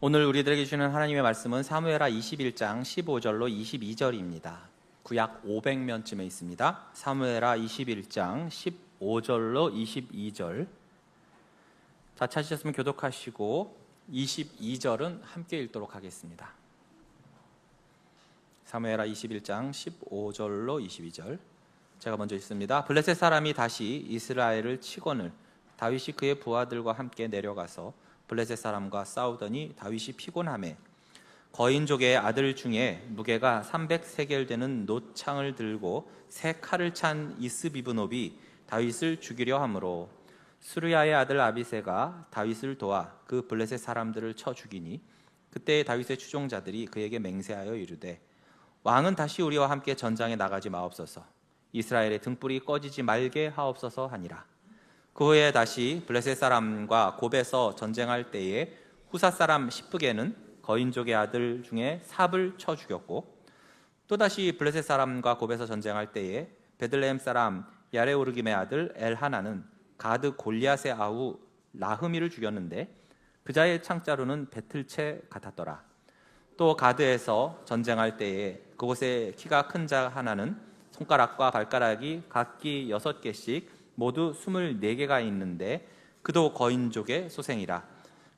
오늘 우리들에게 주시는 하나님의 말씀은 사무엘하 21장 15절로 22절입니다. 구약 500면쯤에 있습니다. 사무엘하 21장 15절로 22절. 다 찾으셨으면 교독하시고 22절은 함께 읽도록 하겠습니다. 사무엘하 21장 15절로 22절. 제가 먼저 읽습니다. 블레셋 사람이 다시 이스라엘을 치거늘 다윗이 그의 부하들과 함께 내려가서 블레셋 사람과 싸우더니 다윗이 피곤하매 거인족의 아들 중에 무게가 300세겔 되는 놋창을 들고 세 칼을 찬 이스비브노비 다윗을 죽이려 하므로 수르야의 아들 아비새가 다윗을 도와 그 블레셋 사람들을 쳐 죽이니 그때 다윗의 추종자들이 그에게 맹세하여 이르되 왕은 다시 우리와 함께 전장에 나가지 마옵소서 이스라엘의 등불이 꺼지지 말게 하옵소서 하니라. 그 후에 다시 블레셋 사람과 곱에서 전쟁할 때에 후사 사람 시프게는 거인족의 아들 중에 삽을 쳐 죽였고 또다시 블레셋 사람과 곱에서 전쟁할 때에 베들레헴 사람 야레오르김의 아들 엘하나는 가드 골리앗의 아우 라흐미를 죽였는데 그자의 창자루는 배틀채 같았더라. 또 가드에서 전쟁할 때에 그곳에 키가 큰 자 하나는 손가락과 발가락이 각기 6개씩 모두 24개가 있는데 그도 거인족의 소생이라.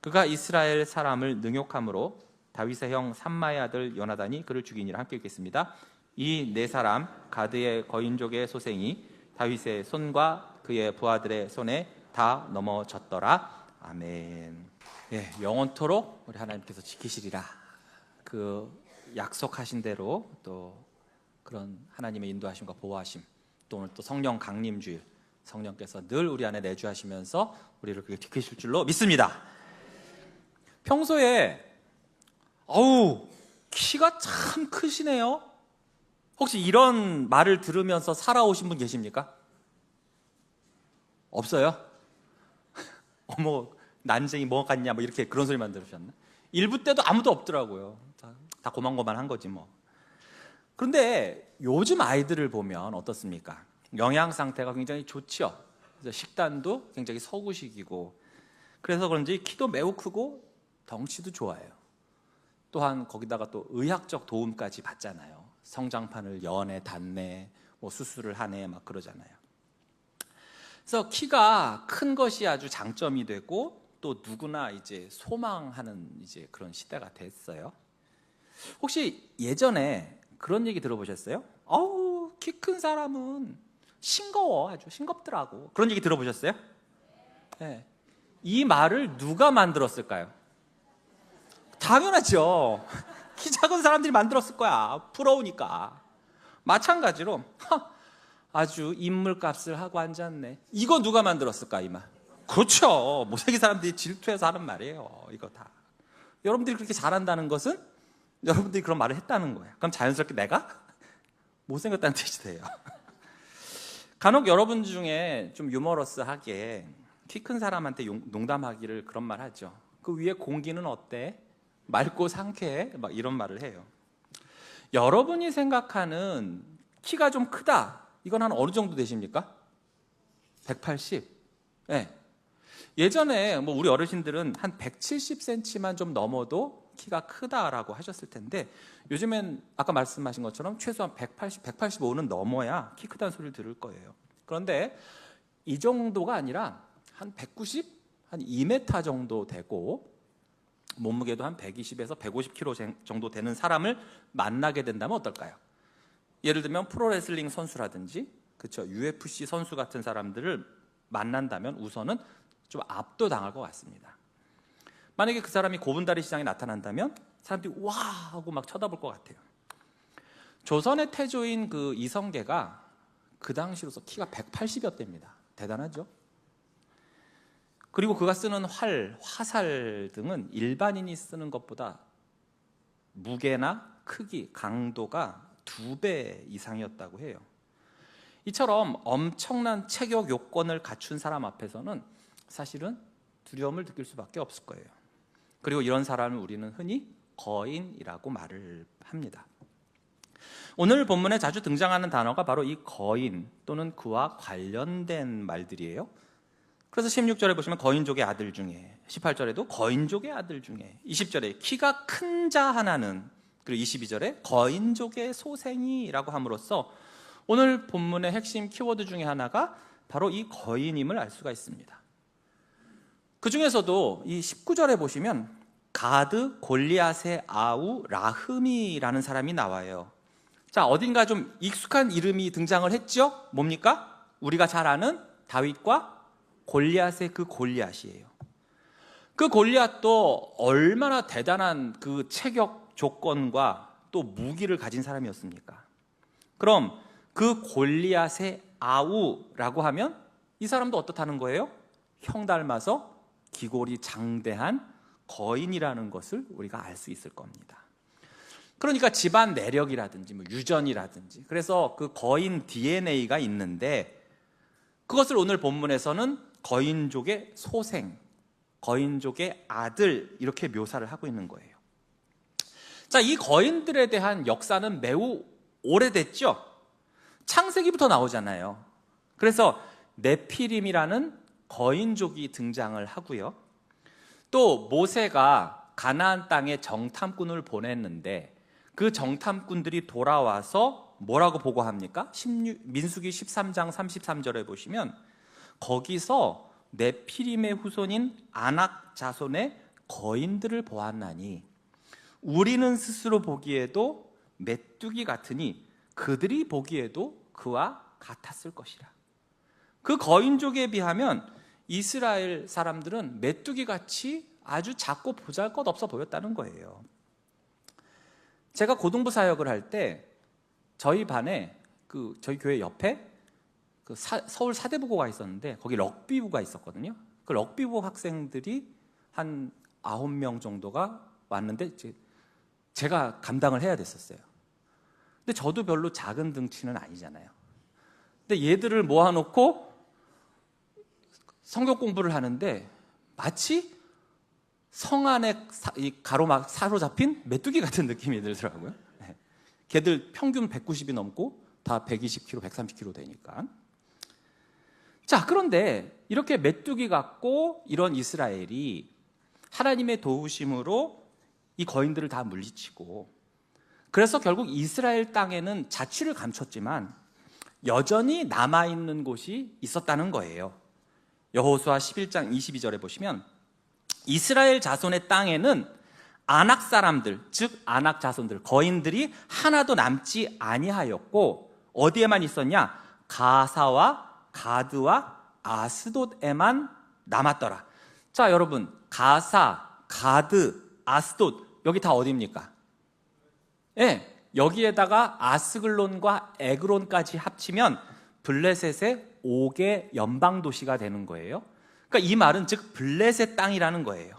그가 이스라엘 사람을 능욕함으로 다윗의 형 삼마의 아들 요나단이 그를 죽이니라. 함께 읽겠습니다. 이 네 사람 가드의 거인족의 소생이 다윗의 손과 그의 부하들의 손에 다 넘어졌더라. 아멘. 예, 영원토록 우리 하나님께서 지키시리라. 그 약속하신 대로 또 그런 하나님의 인도하심과 보호하심, 또 오늘 또 성령 강림주일, 성령께서 늘 우리 안에 내주하시면서 우리를 그렇게 지키실 줄로 믿습니다. 평소에 키가 참 크시네요. 혹시 이런 말을 들으면서 살아오신 분 계십니까? 없어요? 어머 난쟁이 뭐 같냐 뭐 이렇게 그런 소리만 들으셨나? 일부 때도 아무도 없더라고요. 다 고만고만한 거지 뭐. 그런데 요즘 아이들을 보면 어떻습니까? 영양 상태가 굉장히 좋죠. 그래서 식단도 굉장히 서구식이고 그래서 그런지 키도 매우 크고 덩치도 좋아요. 또한 거기다가 또 의학적 도움까지 받잖아요. 성장판을 연해 닿네, 뭐 수술을 하네 막 그러잖아요. 그래서 키가 큰 것이 아주 장점이 되고 또 누구나 이제 소망하는 이제 그런 시대가 됐어요. 혹시 예전에 그런 얘기 들어보셨어요? 키 큰 사람은 싱거워, 아주 싱겁더라고. 그런 얘기 들어보셨어요? 네. 이 말을 누가 만들었을까요? 당연하죠. 키 작은 사람들이 만들었을 거야. 부러우니까. 마찬가지로 아주 인물값을 하고 앉았네. 이거 누가 만들었을까 이 말? 그렇죠. 못생긴 사람들이 질투해서 하는 말이에요. 이거 다. 여러분들이 그렇게 잘한다는 것은 여러분들이 그런 말을 했다는 거예요. 그럼 자연스럽게 내가 못생겼다는 뜻이 돼요. 간혹 여러분 중에 좀 유머러스하게 키 큰 사람한테 농담하기를 그런 말 하죠. 그 위에 공기는 어때? 맑고 상쾌해? 막 이런 말을 해요. 여러분이 생각하는 키가 좀 크다, 이건 한 어느 정도 되십니까? 180? 네. 예전에 뭐 우리 어르신들은 한 170cm만 좀 넘어도 키가 크다라고 하셨을 텐데 요즘엔 아까 말씀하신 것처럼 최소한 180, 185는 넘어야 키 크다는 소리를 들을 거예요. 그런데 이 정도가 아니라 한 190, 한 2m 정도 되고 몸무게도 한 120에서 150kg 정도 되는 사람을 만나게 된다면 어떨까요? 예를 들면 프로레슬링 선수라든지 그렇죠, UFC 선수 같은 사람들을 만난다면 우선은 좀 압도당할 것 같습니다. 만약에 그 사람이 고분다리 시장에 나타난다면 사람들이 와 하고 막 쳐다볼 것 같아요. 조선의 태조인 그 이성계가 그 당시로서 키가 180였답니다. 대단하죠? 그리고 그가 쓰는 활, 화살 등은 일반인이 쓰는 것보다 무게나 크기, 강도가 2배 이상이었다고 해요. 이처럼 엄청난 체격 요건을 갖춘 사람 앞에서는 사실은 두려움을 느낄 수밖에 없을 거예요. 그리고 이런 사람을 우리는 흔히 거인이라고 말을 합니다. 오늘 본문에 자주 등장하는 단어가 바로 이 거인 또는 그와 관련된 말들이에요. 그래서 16절에 보시면 거인족의 아들 중에, 18절에도 거인족의 아들 중에, 20절에 키가 큰 자 하나는, 그리고 22절에 거인족의 소생이라고 함으로써 오늘 본문의 핵심 키워드 중에 하나가 바로 이 거인임을 알 수가 있습니다. 그 중에서도 이 19절에 보시면 가드 골리앗의 아우 라흠이라는 사람이 나와요. 자, 어딘가 좀 익숙한 이름이 등장을 했죠? 뭡니까? 우리가 잘 아는 다윗과 골리앗의 그 골리앗이에요. 그 골리앗도 얼마나 대단한 그 체격 조건과 또 무기를 가진 사람이었습니까? 그럼 그 골리앗의 아우라고 하면 이 사람도 어떻다는 거예요? 형 닮아서 기골이 장대한 거인이라는 것을 우리가 알 수 있을 겁니다. 그러니까 집안 내력이라든지 뭐 유전이라든지, 그래서 그 거인 DNA가 있는데 그것을 오늘 본문에서는 거인족의 소생, 거인족의 아들, 이렇게 묘사를 하고 있는 거예요. 자, 이 거인들에 대한 역사는 매우 오래됐죠? 창세기부터 나오잖아요. 그래서 네피림이라는 거인족이 등장을 하고요. 또 모세가 가나안 땅에 정탐꾼을 보냈는데 그 정탐꾼들이 돌아와서 뭐라고 보고합니까? 민수기 13장 33절에 보시면 거기서 네피림의 후손인 아낙 자손의 거인들을 보았나니 우리는 스스로 보기에도 메뚜기 같으니 그들이 보기에도 그와 같았을 것이라. 그 거인족에 비하면 이스라엘 사람들은 메뚜기같이 아주 작고 보잘것없어 보였다는 거예요. 제가 고등부 사역을 할 때 저희 반에 저희 교회 옆에 서울 사대부고가 있었는데 거기 럭비부가 있었거든요. 그 럭비부 학생들이 한 9명 정도가 왔는데 제가 감당을 해야 됐었어요. 근데 저도 별로 작은 등치는 아니잖아요. 근데 얘들을 모아놓고 성경 공부를 하는데 마치 성 안에 가로막 사로잡힌 메뚜기 같은 느낌이 들더라고요. 걔들 평균 190이 넘고 다 120kg, 130kg 되니까. 자, 그런데 이렇게 메뚜기 같고 이런 이스라엘이 하나님의 도우심으로 이 거인들을 다 물리치고, 그래서 결국 이스라엘 땅에는 자취를 감췄지만 여전히 남아있는 곳이 있었다는 거예요. 여호수아 11장 22절에 보시면 이스라엘 자손의 땅에는 아낙 사람들, 즉 아낙 자손들, 거인들이 하나도 남지 아니하였고 어디에만 있었냐? 가사와 가드와 아스돗에만 남았더라. 자, 여러분, 가사, 가드, 아스돗, 여기 다 어디입니까? 예, 여기에다가 아스글론과 에그론까지 합치면 블레셋의 5개 연방 도시가 되는 거예요. 그러니까 이 말은 즉 블레셋 땅이라는 거예요.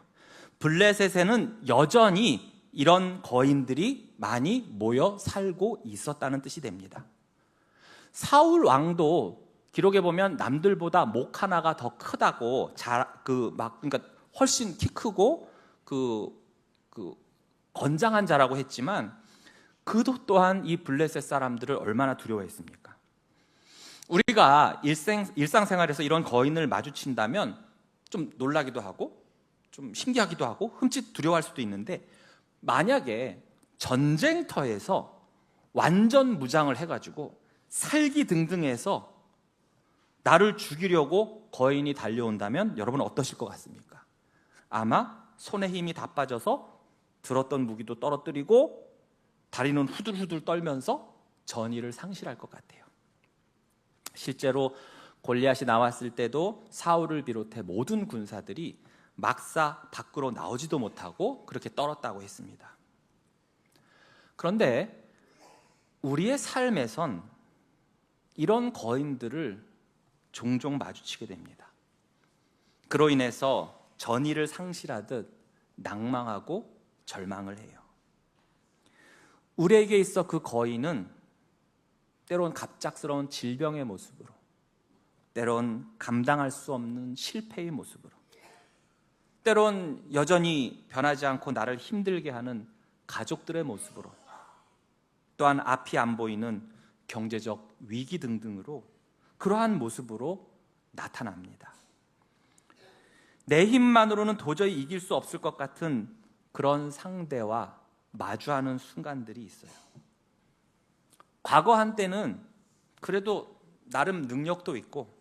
블레셋에는 여전히 이런 거인들이 많이 모여 살고 있었다는 뜻이 됩니다. 사울 왕도 기록에 보면 남들보다 목 하나가 더 크다고 그러니까 훨씬 키 크고 건장한 자라고 했지만 그도 또한 이 블레셋 사람들을 얼마나 두려워했습니까? 우리가 일상생활에서 이런 거인을 마주친다면 좀 놀라기도 하고 좀 신기하기도 하고 흠칫 두려워할 수도 있는데, 만약에 전쟁터에서 완전 무장을 해가지고 살기등등해서 나를 죽이려고 거인이 달려온다면 여러분은 어떠실 것 같습니까? 아마 손에 힘이 다 빠져서 들었던 무기도 떨어뜨리고 다리는 후들후들 떨면서 전의를 상실할 것 같아요. 실제로 골리앗이 나왔을 때도 사울을 비롯해 모든 군사들이 막사 밖으로 나오지도 못하고 그렇게 떨었다고 했습니다. 그런데 우리의 삶에선 이런 거인들을 종종 마주치게 됩니다. 그로 인해서 전의를 상실하듯 낭망하고 절망을 해요. 우리에게 있어 그 거인은 때론 갑작스러운 질병의 모습으로, 때론 감당할 수 없는 실패의 모습으로, 때론 여전히 변하지 않고 나를 힘들게 하는 가족들의 모습으로, 또한 앞이 안 보이는 경제적 위기 등등으로 그러한 모습으로 나타납니다. 내 힘만으로는 도저히 이길 수 없을 것 같은 그런 상대와 마주하는 순간들이 있어요. 과거 한때는 그래도 나름 능력도 있고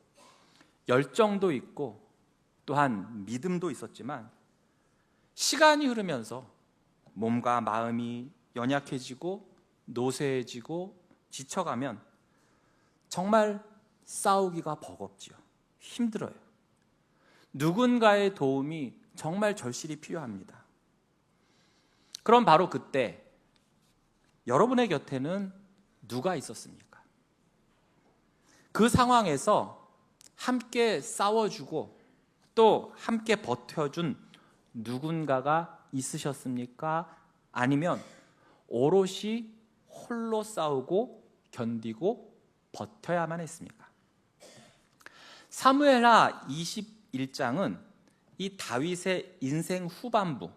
열정도 있고 또한 믿음도 있었지만 시간이 흐르면서 몸과 마음이 연약해지고 노쇠해지고 지쳐가면 정말 싸우기가 버겁지요. 힘들어요. 누군가의 도움이 정말 절실히 필요합니다. 그럼 바로 그때 여러분의 곁에는 누가 있었습니까? 그 상황에서 함께 싸워주고 또 함께 버텨준 누군가가 있으셨습니까? 아니면 오롯이 홀로 싸우고 견디고 버텨야만 했습니까? 사무엘하 21장은 이 다윗의 인생 후반부,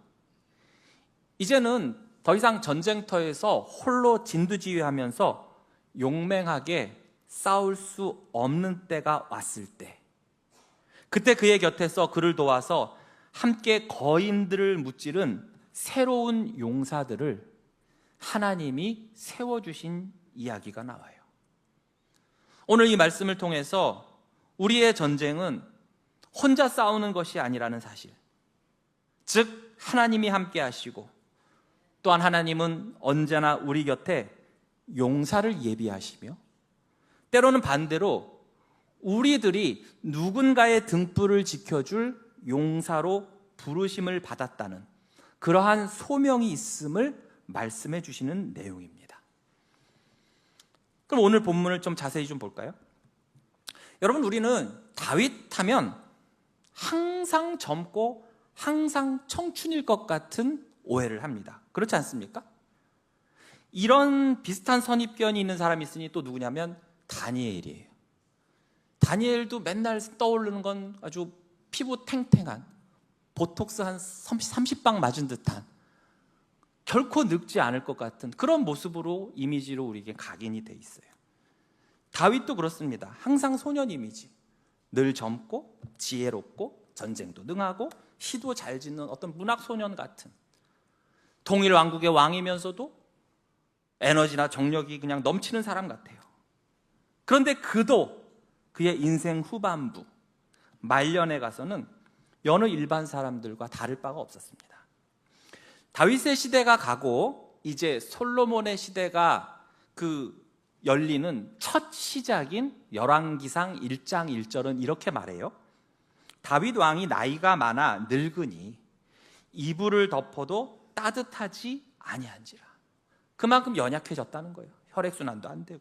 이제는 더 이상 전쟁터에서 홀로 진두지휘하면서 용맹하게 싸울 수 없는 때가 왔을 때, 그때 그의 곁에서 그를 도와서 함께 거인들을 무찌른 새로운 용사들을 하나님이 세워주신 이야기가 나와요. 오늘 이 말씀을 통해서 우리의 전쟁은 혼자 싸우는 것이 아니라는 사실, 즉 하나님이 함께 하시고 또한 하나님은 언제나 우리 곁에 용사를 예비하시며 때로는 반대로 우리들이 누군가의 등불을 지켜줄 용사로 부르심을 받았다는 그러한 소명이 있음을 말씀해 주시는 내용입니다. 그럼 오늘 본문을 좀 자세히 좀 볼까요? 여러분, 우리는 다윗 하면 항상 젊고 항상 청춘일 것 같은 오해를 합니다. 그렇지 않습니까? 이런 비슷한 선입견이 있는 사람이 있으니 또 누구냐면 다니엘이에요. 다니엘도 맨날 떠오르는 건 아주 피부 탱탱한, 보톡스 한 30방 맞은 듯한, 결코 늙지 않을 것 같은 그런 모습으로, 이미지로 우리에게 각인이 돼 있어요. 다윗도 그렇습니다. 항상 소년 이미지, 늘 젊고 지혜롭고 전쟁도 능하고 시도 잘 짓는 어떤 문학 소년 같은, 통일 왕국의 왕이면서도 에너지나 정력이 그냥 넘치는 사람 같아요. 그런데 그도 그의 인생 후반부 말년에 가서는 여느 일반 사람들과 다를 바가 없었습니다. 다윗의 시대가 가고 이제 솔로몬의 시대가 열리는 첫 시작인 열왕기상 1장 1절은 이렇게 말해요. 다윗 왕이 나이가 많아 늙으니 이불을 덮어도 따뜻하지 아니한지라. 그만큼 연약해졌다는 거예요. 혈액순환도 안 되고.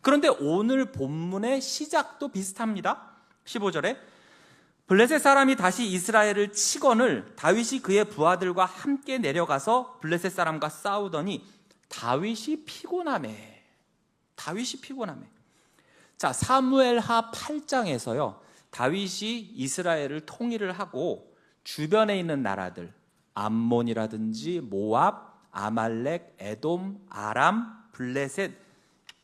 그런데 오늘 본문의 시작도 비슷합니다. 15절에 블레셋 사람이 다시 이스라엘을 치거늘 다윗이 그의 부하들과 함께 내려가서 블레셋 사람과 싸우더니 다윗이 피곤하매. 자, 사무엘하 8장에서요, 다윗이 이스라엘을 통일을 하고 주변에 있는 나라들, 암몬이라든지 모압, 아말렉, 에돔, 아람, 블레셋,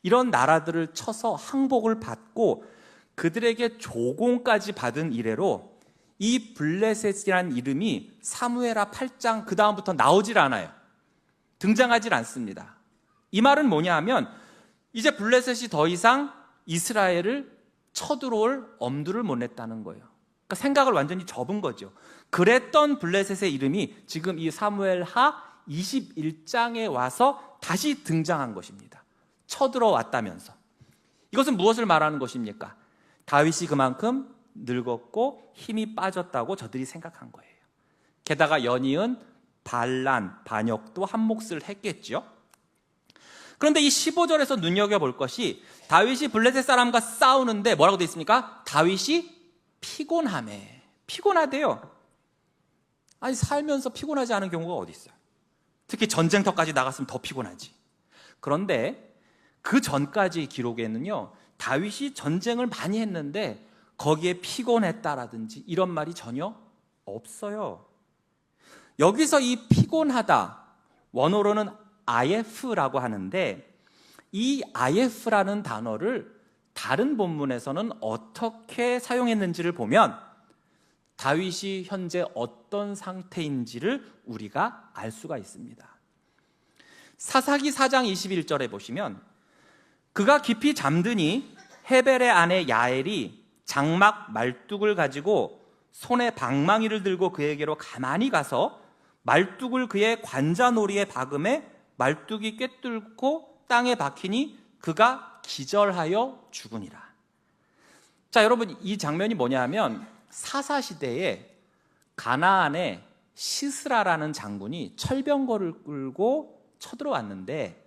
이런 나라들을 쳐서 항복을 받고 그들에게 조공까지 받은 이래로 이 블레셋이라는 이름이 사무엘하 8장 그 다음부터 나오질 않아요. 등장하질 않습니다. 이 말은 뭐냐 하면 이제 블레셋이 더 이상 이스라엘을 쳐들어올 엄두를 못 냈다는 거예요. 그러니까 생각을 완전히 접은 거죠. 그랬던 블레셋의 이름이 지금 이 사무엘하 21장에 와서 다시 등장한 것입니다. 쳐들어왔다면서. 이것은 무엇을 말하는 것입니까? 다윗이 그만큼 늙었고 힘이 빠졌다고 저들이 생각한 거예요. 게다가 연이은 반란, 반역도 한 몫을 했겠죠. 그런데 이 15절에서 눈여겨볼 것이 다윗이 블레셋 사람과 싸우는데 뭐라고 되어 있습니까? 다윗이 피곤하대요. 아니, 살면서 피곤하지 않은 경우가 어디 있어요? 특히 전쟁터까지 나갔으면 더 피곤하지. 그런데 그 전까지 기록에는요, 다윗이 전쟁을 많이 했는데 거기에 피곤했다라든지 이런 말이 전혀 없어요. 여기서 이 피곤하다, 원어로는 아예프라고 하는데 이 아예프라는 단어를 다른 본문에서는 어떻게 사용했는지를 보면 다윗이 현재 어떤 상태인지를 우리가 알 수가 있습니다. 사사기 4장 21절에 보시면 그가 깊이 잠드니 헤벨의 아내 야엘이 장막 말뚝을 가지고 손에 방망이를 들고 그에게로 가만히 가서 말뚝을 그의 관자놀이에 박음에 말뚝이 꿰뚫고 땅에 박히니 그가 기절하여 죽으니라. 자, 여러분, 이 장면이 뭐냐 하면 사사시대에 가나안에 시스라라는 장군이 철병거를 끌고 쳐들어왔는데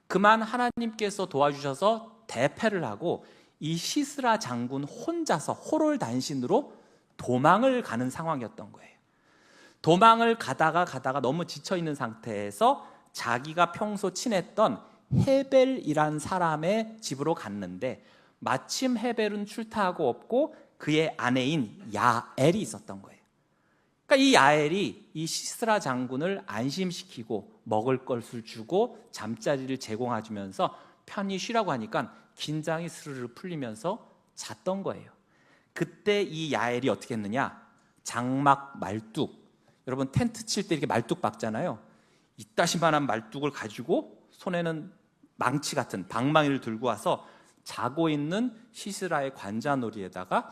그만 하나님께서 도와주셔서 대패를 하고 이 시스라 장군 혼자서 호롤단신으로 도망을 가는 상황이었던 거예요. 도망을 가다가 너무 지쳐있는 상태에서 자기가 평소 친했던 헤벨이란 사람의 집으로 갔는데 마침 헤벨은 출타하고 없고 그의 아내인 야엘이 있었던 거예요. 그러니까 이 야엘이 이 시스라 장군을 안심시키고 먹을 것을 주고 잠자리를 제공해주면서 편히 쉬라고 하니까 긴장이 스르르 풀리면서 잤던 거예요. 그때 이 야엘이 어떻게 했느냐? 장막 말뚝, 여러분 텐트 칠 때 이렇게 말뚝 박잖아요. 이따시만한 말뚝을 가지고 손에는 망치 같은 방망이를 들고 와서 자고 있는 시스라의 관자놀이에다가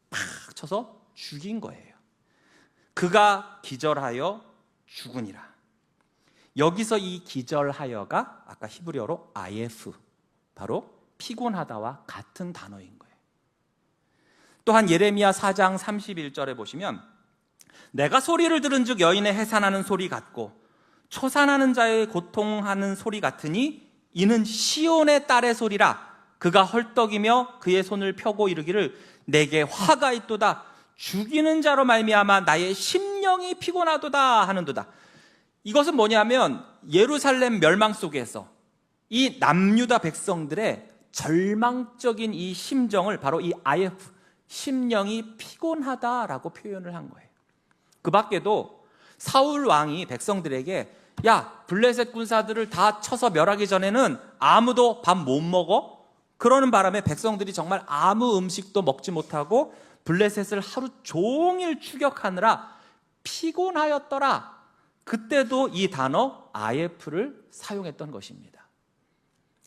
팍 쳐서 죽인 거예요. 그가 기절하여 죽으니라. 여기서 이 기절하여가 아까 히브리어로 아예프, 바로 피곤하다와 같은 단어인 거예요. 또한 예레미야 4장 31절에 보시면 내가 소리를 들은 즉 여인의 해산하는 소리 같고 초산하는 자의 고통하는 소리 같으니 이는 시온의 딸의 소리라. 그가 헐떡이며 그의 손을 펴고 이르기를 내게 화가 있도다. 죽이는 자로 말미암아 나의 심령이 피곤하도다 하는도다. 이것은 뭐냐면 예루살렘 멸망 속에서 이 남유다 백성들의 절망적인 이 심정을 바로 이 아예프, 심령이 피곤하다라고 표현을 한 거예요. 그 밖에도 사울 왕이 백성들에게 야, 블레셋 군사들을 다 쳐서 멸하기 전에는 아무도 밥 못 먹어? 그러는 바람에 백성들이 정말 아무 음식도 먹지 못하고 블레셋을 하루 종일 추격하느라 피곤하였더라. 그때도 이 단어 아예프를 사용했던 것입니다.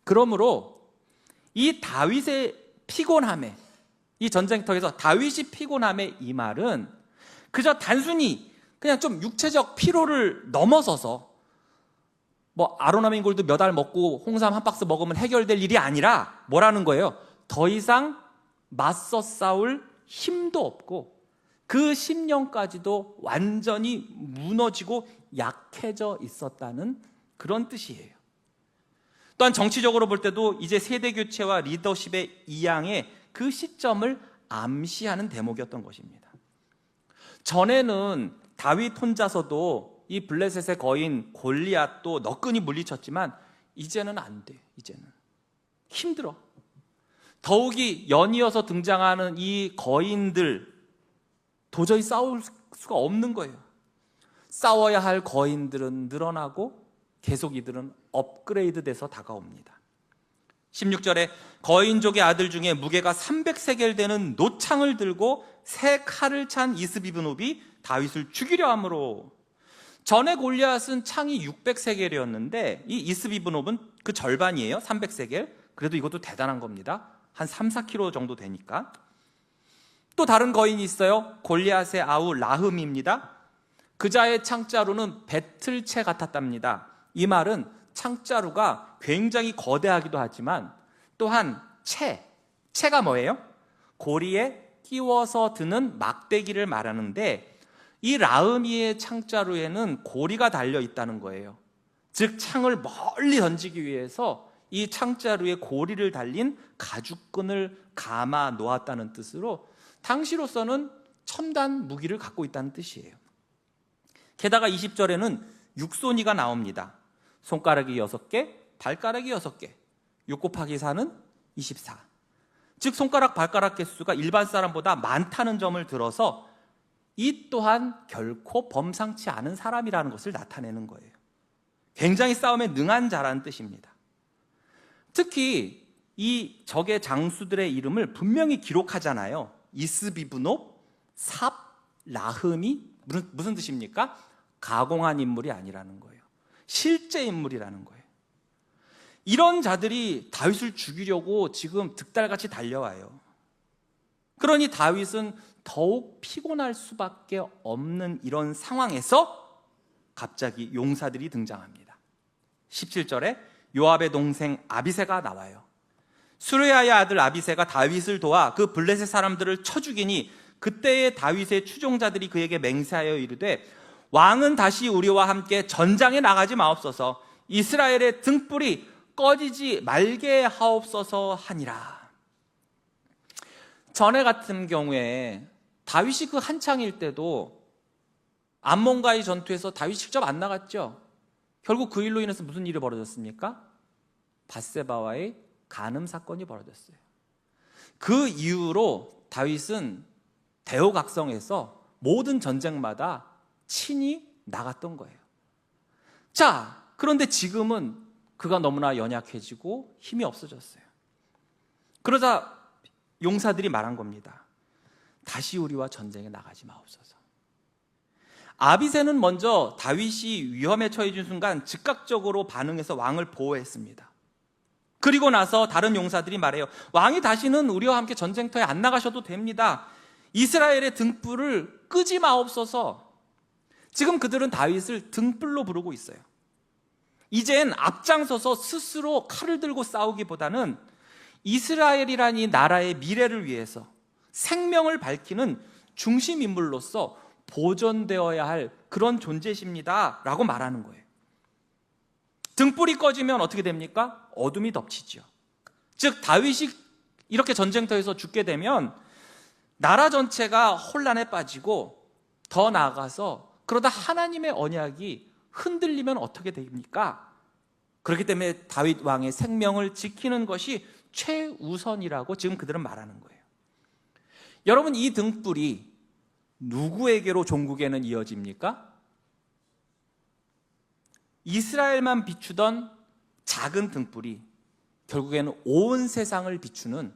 그러므로 이 다윗의 피곤함에, 이 전쟁터에서 다윗이 피곤함에 이 말은 그저 단순히 그냥 좀 육체적 피로를 넘어서서 뭐 아로나민 골드 몇 알 먹고 홍삼 한 박스 먹으면 해결될 일이 아니라 뭐라는 거예요? 더 이상 맞서 싸울 힘도 없고 그 심령까지도 완전히 무너지고 약해져 있었다는 그런 뜻이에요. 또한 정치적으로 볼 때도 이제 세대 교체와 리더십의 이양의 그 시점을 암시하는 대목이었던 것입니다. 전에는 다윗 혼자서도 이 블레셋의 거인 골리앗도 너끈히 물리쳤지만 이제는 안 돼. 이제는 힘들어. 더욱이 연이어서 등장하는 이 거인들 도저히 싸울 수가 없는 거예요. 싸워야 할 거인들은 늘어나고 계속 이들은 업그레이드 돼서 다가옵니다. 16절에 거인족의 아들 중에 무게가 300세겔 되는 노창을 들고 새 칼을 찬 이스비브노비 다윗을 죽이려 함으로. 전에 골리앗은 창이 600세겔이었는데 이 이스비브노브는 그 절반이에요. 300세겔. 그래도 이것도 대단한 겁니다. 한 3, 4kg 정도 되니까. 또 다른 거인이 있어요. 골리앗의 아우 라흠입니다. 그자의 창자루는 배틀채 같았답니다. 이 말은 창자루가 굉장히 거대하기도 하지만 또한 채가 뭐예요? 고리에 끼워서 드는 막대기를 말하는데 이 라흐미의 창자루에는 고리가 달려 있다는 거예요. 즉 창을 멀리 던지기 위해서 이 창자루에 고리를 달린 가죽끈을 감아 놓았다는 뜻으로 당시로서는 첨단 무기를 갖고 있다는 뜻이에요. 게다가 20절에는 육손이가 나옵니다. 손가락이 6개, 발가락이 6개. 6 곱하기 4는 24. 즉 손가락, 발가락 개수가 일반 사람보다 많다는 점을 들어서 이 또한 결코 범상치 않은 사람이라는 것을 나타내는 거예요. 굉장히 싸움에 능한 자라는 뜻입니다. 특히 이 적의 장수들의 이름을 분명히 기록하잖아요. 이스비브노, 삽, 라흠이 무슨 뜻입니까? 가공한 인물이 아니라는 거예요. 실제 인물이라는 거예요. 이런 자들이 다윗을 죽이려고 지금 득달같이 달려와요. 그러니 다윗은 더욱 피곤할 수밖에 없는 이런 상황에서 갑자기 용사들이 등장합니다. 17절에 요압의 동생 아비새가 나와요. 수르야의 아들 아비새가 다윗을 도와 그 블레셋 사람들을 쳐 죽이니 그때의 다윗의 추종자들이 그에게 맹세하여 이르되 왕은 다시 우리와 함께 전장에 나가지 마옵소서, 이스라엘의 등불이 꺼지지 말게 하옵소서 하니라. 전에 같은 경우에 다윗이 그 한창일 때도 암몬과의 전투에서 다윗이 직접 안 나갔죠. 결국 그 일로 인해서 무슨 일이 벌어졌습니까? 밧세바와의 간음 사건이 벌어졌어요. 그 이후로 다윗은 대호각성에서 모든 전쟁마다 친히 나갔던 거예요. 자, 그런데 지금은 그가 너무나 연약해지고 힘이 없어졌어요. 그러자 용사들이 말한 겁니다. 다시 우리와 전쟁에 나가지 마옵소서. 아비새는 먼저 다윗이 위험에 처해진 순간 즉각적으로 반응해서 왕을 보호했습니다. 그리고 나서 다른 용사들이 말해요. 왕이 다시는 우리와 함께 전쟁터에 안 나가셔도 됩니다. 이스라엘의 등불을 끄지 마옵소서. 지금 그들은 다윗을 등불로 부르고 있어요. 이젠 앞장서서 스스로 칼을 들고 싸우기보다는 이스라엘이라는 이 나라의 미래를 위해서 생명을 밝히는 중심 인물로서 보존되어야 할 그런 존재십니다 라고 말하는 거예요. 등불이 꺼지면 어떻게 됩니까? 어둠이 덮치죠. 즉 다윗이 이렇게 전쟁터에서 죽게 되면 나라 전체가 혼란에 빠지고 더 나아가서 그러다 하나님의 언약이 흔들리면 어떻게 됩니까? 그렇기 때문에 다윗 왕의 생명을 지키는 것이 최우선이라고 지금 그들은 말하는 거예요. 여러분, 이 등불이 누구에게로 종국에는 이어집니까? 이스라엘만 비추던 작은 등불이 결국에는 온 세상을 비추는,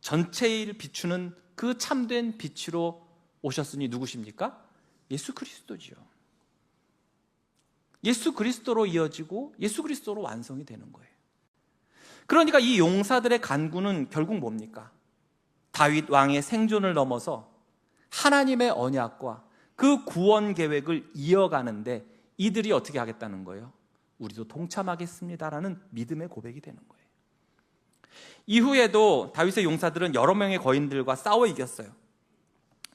전체를 비추는 그 참된 빛으로 오셨으니 누구십니까? 예수 그리스도지요. 예수 그리스도로 이어지고 예수 그리스도로 완성이 되는 거예요. 그러니까 이 용사들의 간구는 결국 뭡니까? 다윗 왕의 생존을 넘어서 하나님의 언약과 그 구원 계획을 이어가는데 이들이 어떻게 하겠다는 거예요? 우리도 동참하겠습니다라는 믿음의 고백이 되는 거예요. 이후에도 다윗의 용사들은 여러 명의 거인들과 싸워 이겼어요.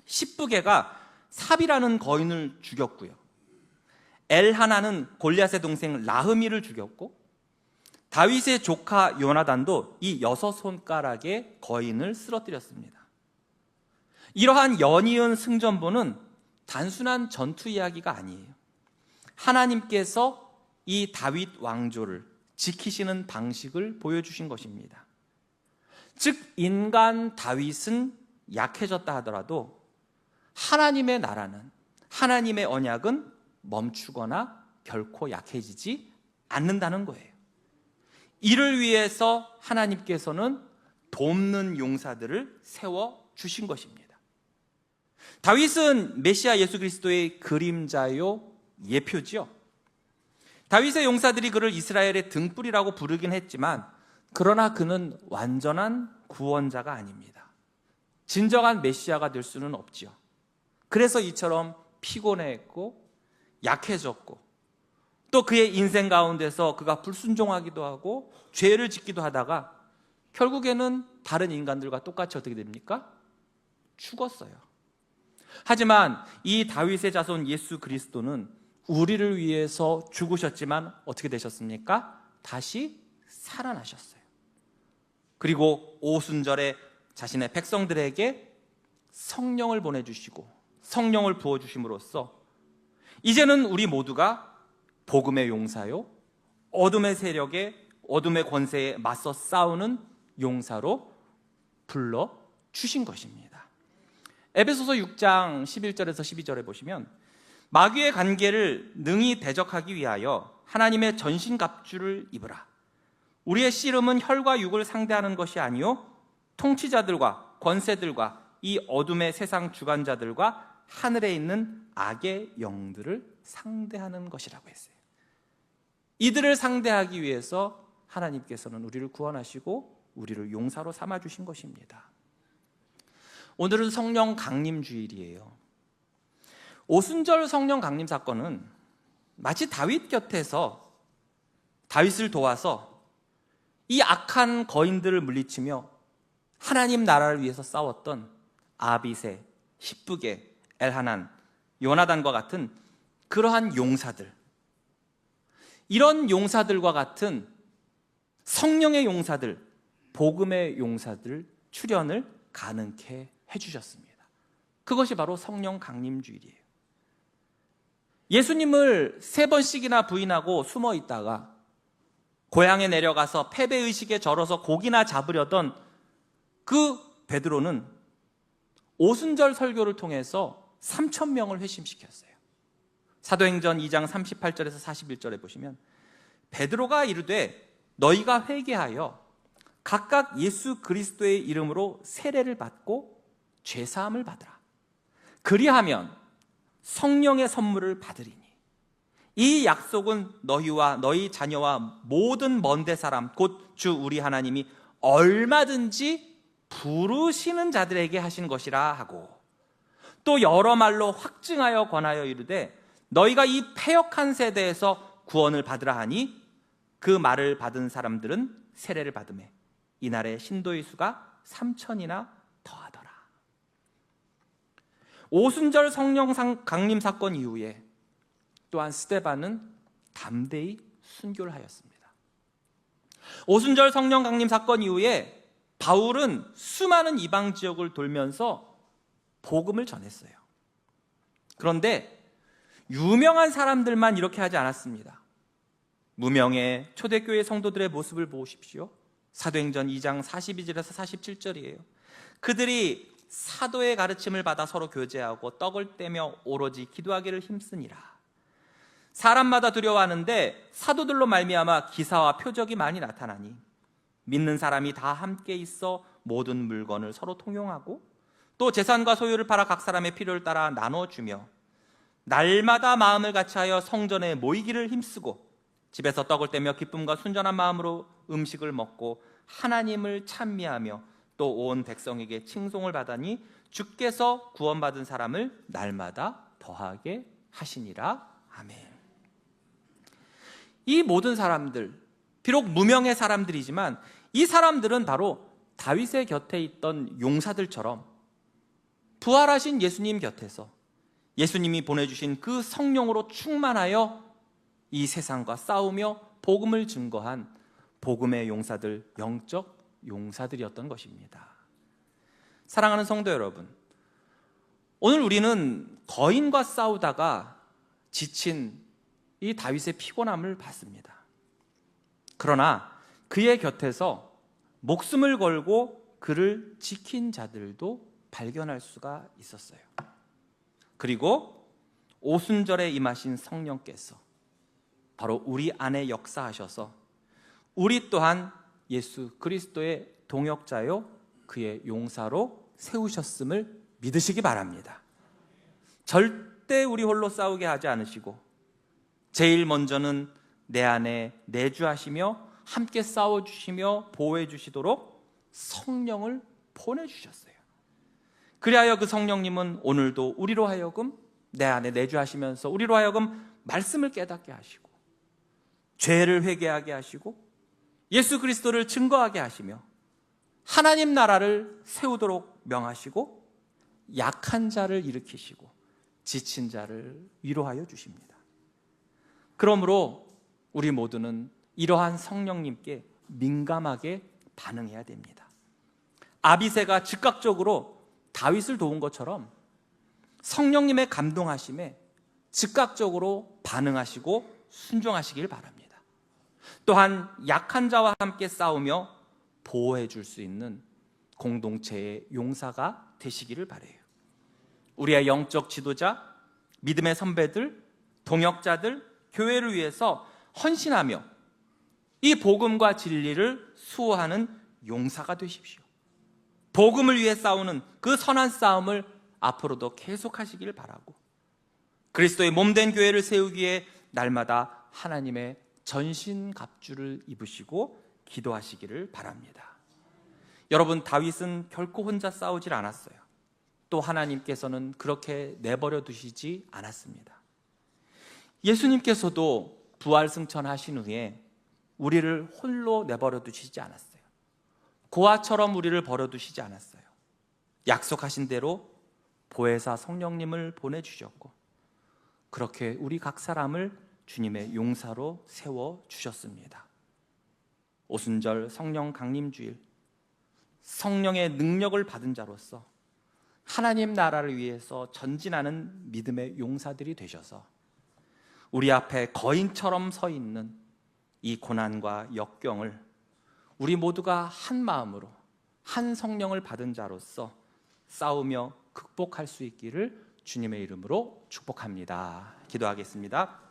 십부개가 삽이라는 거인을 죽였고요. 엘하나는 골리앗의 동생 라흐미를 죽였고, 다윗의 조카 요나단도 이 6손가락의 거인을 쓰러뜨렸습니다. 이러한 연이은 승전보는 단순한 전투 이야기가 아니에요. 하나님께서 이 다윗 왕조를 지키시는 방식을 보여주신 것입니다. 즉 인간 다윗은 약해졌다 하더라도 하나님의 나라는, 하나님의 언약은 멈추거나 결코 약해지지 않는다는 거예요. 이를 위해서 하나님께서는 돕는 용사들을 세워주신 것입니다. 다윗은 메시아 예수 그리스도의 그림자요, 예표지요. 다윗의 용사들이 그를 이스라엘의 등불이라고 부르긴 했지만, 그러나 그는 완전한 구원자가 아닙니다. 진정한 메시아가 될 수는 없지요. 그래서 이처럼 피곤해했고 약해졌고, 또 그의 인생 가운데서 그가 불순종하기도 하고 죄를 짓기도 하다가 결국에는 다른 인간들과 똑같이 어떻게 됩니까? 죽었어요. 하지만 이 다윗의 자손 예수 그리스도는 우리를 위해서 죽으셨지만 어떻게 되셨습니까? 다시 살아나셨어요. 그리고 오순절에 자신의 백성들에게 성령을 보내주시고 성령을 부어주심으로써 이제는 우리 모두가 복음의 용사요, 어둠의 세력에, 어둠의 권세에 맞서 싸우는 용사로 불러주신 것입니다. 에베소서 6장 11절에서 12절에 보시면, 마귀의 관계를 능히 대적하기 위하여 하나님의 전신갑주를 입으라. 우리의 씨름은 혈과 육을 상대하는 것이 아니요 통치자들과 권세들과 이 어둠의 세상 주관자들과 하늘에 있는 악의 영들을 상대하는 것이라고 했어요. 이들을 상대하기 위해서 하나님께서는 우리를 구원하시고 우리를 용사로 삼아주신 것입니다. 오늘은 성령 강림 주일이에요. 오순절 성령 강림 사건은 마치 다윗 곁에서 다윗을 도와서 이 악한 거인들을 물리치며 하나님 나라를 위해서 싸웠던 아비새, 십부개, 엘하난, 요나단과 같은 그러한 용사들, 이런 용사들과 같은 성령의 용사들, 복음의 용사들 출현을 가능케 해주셨습니다. 그것이 바로 성령 강림 주일이에요. 예수님을 3번씩이나 부인하고 숨어 있다가 고향에 내려가서 패배의식에 절어서 고기나 잡으려던 그 베드로는 오순절 설교를 통해서 3,000명을 회심시켰어요. 사도행전 2장 38절에서 41절에 보시면 베드로가 이르되 너희가 회개하여 각각 예수 그리스도의 이름으로 세례를 받고 죄사함을 받으라. 그리하면 성령의 선물을 받으리니 이 약속은 너희와 너희 자녀와 모든 먼데 사람 곧 주 우리 하나님이 얼마든지 부르시는 자들에게 하신 것이라 하고, 또 여러 말로 확증하여 권하여 이르되 너희가 이 패역한 세대에서 구원을 받으라 하니 그 말을 받은 사람들은 세례를 받으매 이날의 신도의 수가 3,000이나 더하더라. 오순절 성령 강림 사건 이후에 또한 스데반은 담대히 순교를 하였습니다. 오순절 성령 강림 사건 이후에 바울은 수많은 이방 지역을 돌면서 복음을 전했어요. 그런데 유명한 사람들만 이렇게 하지 않았습니다. 무명의 초대교회 성도들의 모습을 보십시오. 사도행전 2장 42절에서 47절이에요. 그들이 사도의 가르침을 받아 서로 교제하고 떡을 떼며 오로지 기도하기를 힘쓰니라. 사람마다 두려워하는데 사도들로 말미암아 기사와 표적이 많이 나타나니 믿는 사람이 다 함께 있어 모든 물건을 서로 통용하고 또 재산과 소유를 팔아 각 사람의 필요를 따라 나눠주며 날마다 마음을 같이하여 성전에 모이기를 힘쓰고 집에서 떡을 떼며 기쁨과 순전한 마음으로 음식을 먹고 하나님을 찬미하며 또 온 백성에게 칭송을 받으니 주께서 구원받은 사람을 날마다 더하게 하시니라. 아멘. 이 모든 사람들, 비록 무명의 사람들이지만 이 사람들은 바로 다윗의 곁에 있던 용사들처럼 부활하신 예수님 곁에서 예수님이 보내주신 그 성령으로 충만하여 이 세상과 싸우며 복음을 증거한 복음의 용사들, 영적 용사들이었던 것입니다. 사랑하는 성도 여러분, 오늘 우리는 거인과 싸우다가 지친 이 다윗의 피곤함을 봤습니다. 그러나 그의 곁에서 목숨을 걸고 그를 지킨 자들도 발견할 수가 있었어요. 그리고 오순절에 임하신 성령께서 바로 우리 안에 역사하셔서 우리 또한 예수 그리스도의 동역자요 그의 용사로 세우셨음을 믿으시기 바랍니다. 절대 우리 홀로 싸우게 하지 않으시고 제일 먼저는 내 안에 내주하시며 함께 싸워주시며 보호해주시도록 성령을 보내주셨어요. 그리하여 그 성령님은 오늘도 우리로 하여금 내 안에 내주하시면서 우리로 하여금 말씀을 깨닫게 하시고 죄를 회개하게 하시고 예수 그리스도를 증거하게 하시며 하나님 나라를 세우도록 명하시고 약한 자를 일으키시고 지친 자를 위로하여 주십니다. 그러므로 우리 모두는 이러한 성령님께 민감하게 반응해야 됩니다. 아비새가 즉각적으로 다윗을 도운 것처럼 성령님의 감동하심에 즉각적으로 반응하시고 순종하시길 바랍니다. 또한 약한 자와 함께 싸우며 보호해 줄 수 있는 공동체의 용사가 되시기를 바라요. 우리의 영적 지도자, 믿음의 선배들, 동역자들, 교회를 위해서 헌신하며 이 복음과 진리를 수호하는 용사가 되십시오. 복음을 위해 싸우는 그 선한 싸움을 앞으로도 계속하시길 바라고, 그리스도의 몸된 교회를 세우기에 날마다 하나님의 전신갑주를 입으시고 기도하시기를 바랍니다. 여러분, 다윗은 결코 혼자 싸우질 않았어요. 또 하나님께서는 그렇게 내버려 두시지 않았습니다. 예수님께서도 부활 승천하신 후에 우리를 홀로 내버려 두시지 않았어요. 고아처럼 우리를 버려두시지 않았어요. 약속하신 대로 보혜사 성령님을 보내주셨고, 그렇게 우리 각 사람을 주님의 용사로 세워주셨습니다. 오순절 성령 강림주일, 성령의 능력을 받은 자로서 하나님 나라를 위해서 전진하는 믿음의 용사들이 되셔서 우리 앞에 거인처럼 서 있는 이 고난과 역경을 우리 모두가 한 마음으로 한 성령을 받은 자로서 싸우며 극복할 수 있기를 주님의 이름으로 축복합니다. 기도하겠습니다.